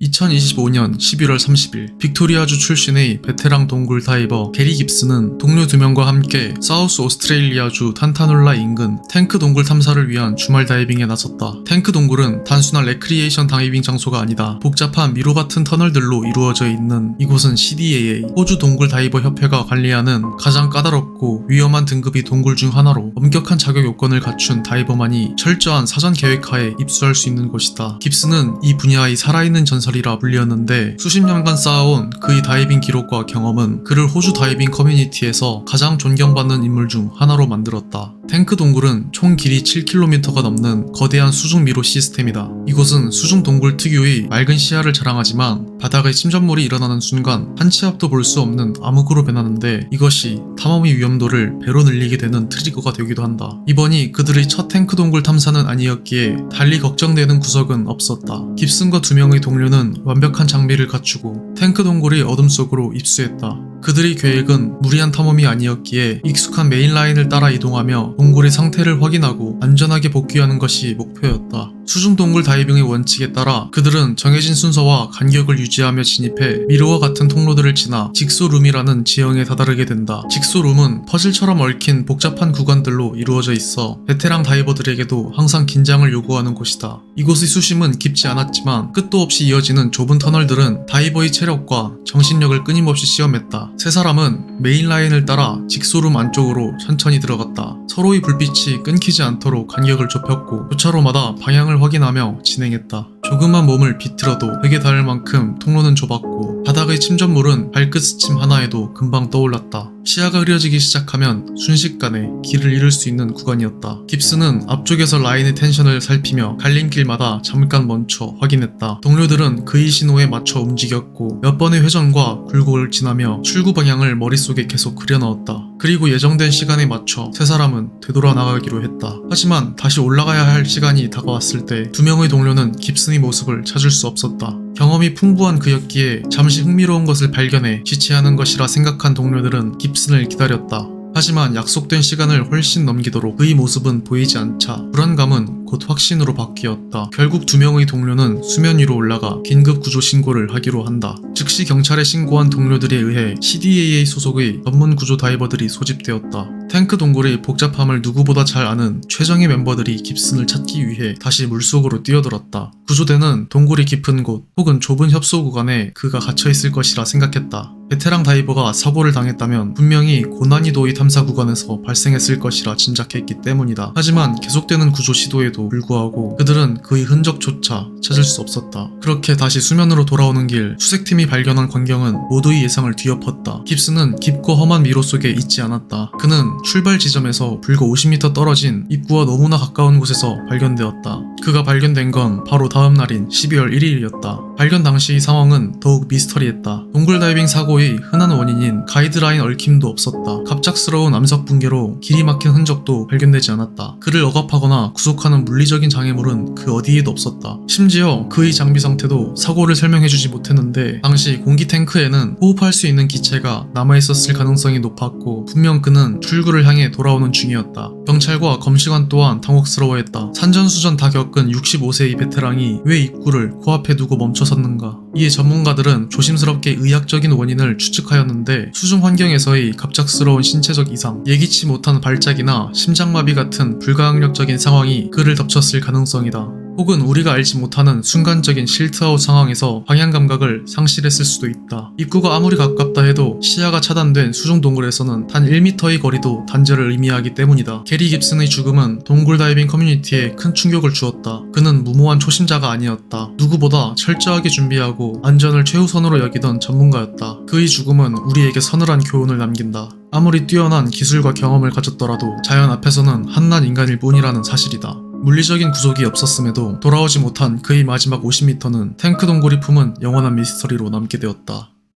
2025년 11월 30일 빅토리아주 출신의 베테랑 동굴 다이버 게리 깁스는 동료 2명과 함께 사우스 오스트레일리아주 탄타놀라 인근 탱크 동굴 탐사를 위한 주말 다이빙에 나섰다. 탱크 동굴은 단순한 레크리에이션 다이빙 장소가 아니다. 복잡한 미로 같은 터널들로 이루어져 있는 이곳은 CDAA 호주 동굴 다이버 협회가 관리하는 가장 까다롭고 위험한 등급의 동굴 중 하나로 엄격한 자격 요건을 갖춘 다이버만이 철저한 사전 계획하에 입수할 수 있는 곳이다. 깁스는 이 분야의 살아있는 전설이라 불리었는데 수십 년간 쌓아온 그의 다이빙 기록과 경험은 그를 호주 다이빙 커뮤니티에서 가장 존경받는 인물 중 하나로 만들었다. 탱크 동굴은 총 길이 7km가 넘는 거대한 수중 미로 시스템이다. 이곳은 수중 동굴 특유의 맑은 시야를 자랑하지만 바닥에 침전물이 일어나는 순간 한 치 앞도 볼 수 없는 암흑으로 변하는데 이것이 탐험의 위험도를 배로 늘리게 되는 트리거가 되기도 한다. 이번이 그들의 첫 탱크 동굴 탐사는 아니었기에 달리 걱정되는 구석은 없었다. 깁슨과 2명의 동료는 완벽한 장비를 갖추고 탱크 동굴의 어둠 속으로 입수했다. 그들의 계획은 무리한 탐험이 아니었기에 익숙한 메인 라인을 따라 이동하며 동굴의 상태를 확인하고 안전하게 복귀하는 것이 목표였다. 수중 동굴 다이빙의 원칙에 따라 그들은 정해진 순서와 간격을 유지하며 진입해 미로와 같은 통로들을 지나 직소룸이라는 지형에 다다르게 된다. 직소룸은 퍼즐처럼 얽힌 복잡한 구간들로 이루어져 있어 베테랑 다이버들에게도 항상 긴장을 요구하는 곳이다. 이곳의 수심은 깊지 않았지만 끝도 없이 이어지는 좁은 터널들은 다이버의 체력과 정신력을 끊임없이 시험했다. 세 사람은 메인 라인을 따라 직소룸 안쪽으로 천천히 들어갔다. 서로의 불빛이 끊기지 않도록 간격을 좁혔고 교차로마다 방향을 확인하며 진행했다. 조그만 몸을 비틀어도 벽에 닿을 만큼 통로는 좁았고 바닥의 침전물은 발끝 스침 하나에도 금방 떠올랐다. 시야가 흐려지기 시작하면 순식간에 길을 잃을 수 있는 구간이었다. 깁스는 앞쪽에서 라인의 텐션을 살피며 갈림길마다 잠깐 멈춰 확인했다. 동료들은 그의 신호에 맞춰 움직였고 몇 번의 회전과 굴곡을 지나며 출구 방향을 머릿속에 계속 그려넣었다. 그리고 예정된 시간에 맞춰 세 사람은 되돌아 나가기로 했다. 하지만 다시 올라가야 할 시간이 다가왔을 때 2명의 동료는 깁슨의 모습을 찾을 수 없었다. 경험이 풍부한 그였기에 잠시 흥미로운 것을 발견해 지체하는 것이라 생각한 동료들은 깁슨을 기다렸다. 하지만 약속된 시간을 훨씬 넘기도록 그의 모습은 보이지 않자 불안감은 곧 확신으로 바뀌었다. 결국 2명의 동료는 수면 위로 올라가 긴급 구조 신고를 하기로 한다. 즉시 경찰에 신고한 동료들에 의해 CDAA 소속의 전문 구조 다이버들이 소집되었다. 탱크 동굴의 복잡함을 누구보다 잘 아는 최정예 멤버들이 깁슨을 찾기 위해 다시 물속으로 뛰어들었다. 구조대는 동굴이 깊은 곳 혹은 좁은 협소 구간에 그가 갇혀있을 것이라 생각했다. 베테랑 다이버가 사고를 당했다면 분명히 고난이도의 탐사 구간에서 발생했을 것이라 짐작했기 때문이다. 하지만 계속되는 구조 시도에도 불구하고 그들은 그의 흔적조차 찾을 수 없었다. 그렇게 다시 수면으로 돌아오는 길 수색팀이 발견한 광경은 모두의 예상을 뒤엎었다. 깁슨은 깊고 험한 미로 속에 있지 않았다. 그는 출발 지점에서 불과 50m 떨어진 입구와 너무나 가까운 곳에서 발견되었다. 그가 발견된 건 바로 다음 날인 12월 1일이었다. 발견 당시의 상황은 더욱 미스터리했다. 동굴 다이빙 사고의 흔한 원인인 가이드라인 얽힘도 없었다. 갑작스러운 암석 붕괴로 길이 막힌 흔적도 발견되지 않았다. 그를 억압하거나 구속하는 물리적인 장애물은 그 어디에도 없었다. 심지어 그의 장비 상태도 사고를 설명해주지 못했는데 당시 공기 탱크에는 호흡할 수 있는 기체가 남아있었을 가능성이 높았고 분명 그는 출구를 향해 돌아오는 중이었다. 경찰과 검시관 또한 당혹스러워했다. 산전수전 다 겪은 65세의 베테랑이 왜 입구를 코앞에 두고 멈춰섰는가. 이에 전문가들은 조심스럽게 의학적인 원인을 추측하였는데 수중 환경에서의 갑작스러운 신체적 이상, 예기치 못한 발작이나 심장마비 같은 불가항력적인 상황이 그를 덮쳤을 가능성이다. 혹은 우리가 알지 못하는 순간적인 실트아웃 상황에서 방향 감각을 상실했을 수도 있다. 입구가 아무리 가깝다 해도 시야가 차단된 수중 동굴에서는 단 1m의 거리도 단절을 의미하기 때문이다. 게리 깁슨의 죽음은 동굴 다이빙 커뮤니티에 큰 충격을 주었다. 그는 무모한 초심자가 아니었다. 누구보다 철저하게 준비하고 안전을 최우선으로 여기던 전문가였다. 그의 죽음은 우리에게 서늘한 교훈을 남긴다. 아무리 뛰어난 기술과 경험을 가졌더라도 자연 앞에서는 한낱 인간일 뿐이라는 사실이다. 물리적인 구속이 없었음에도 돌아오지 못한 그의 마지막 50m는 탱크 동굴이 품은 영원한 미스터리로 남게 되었다.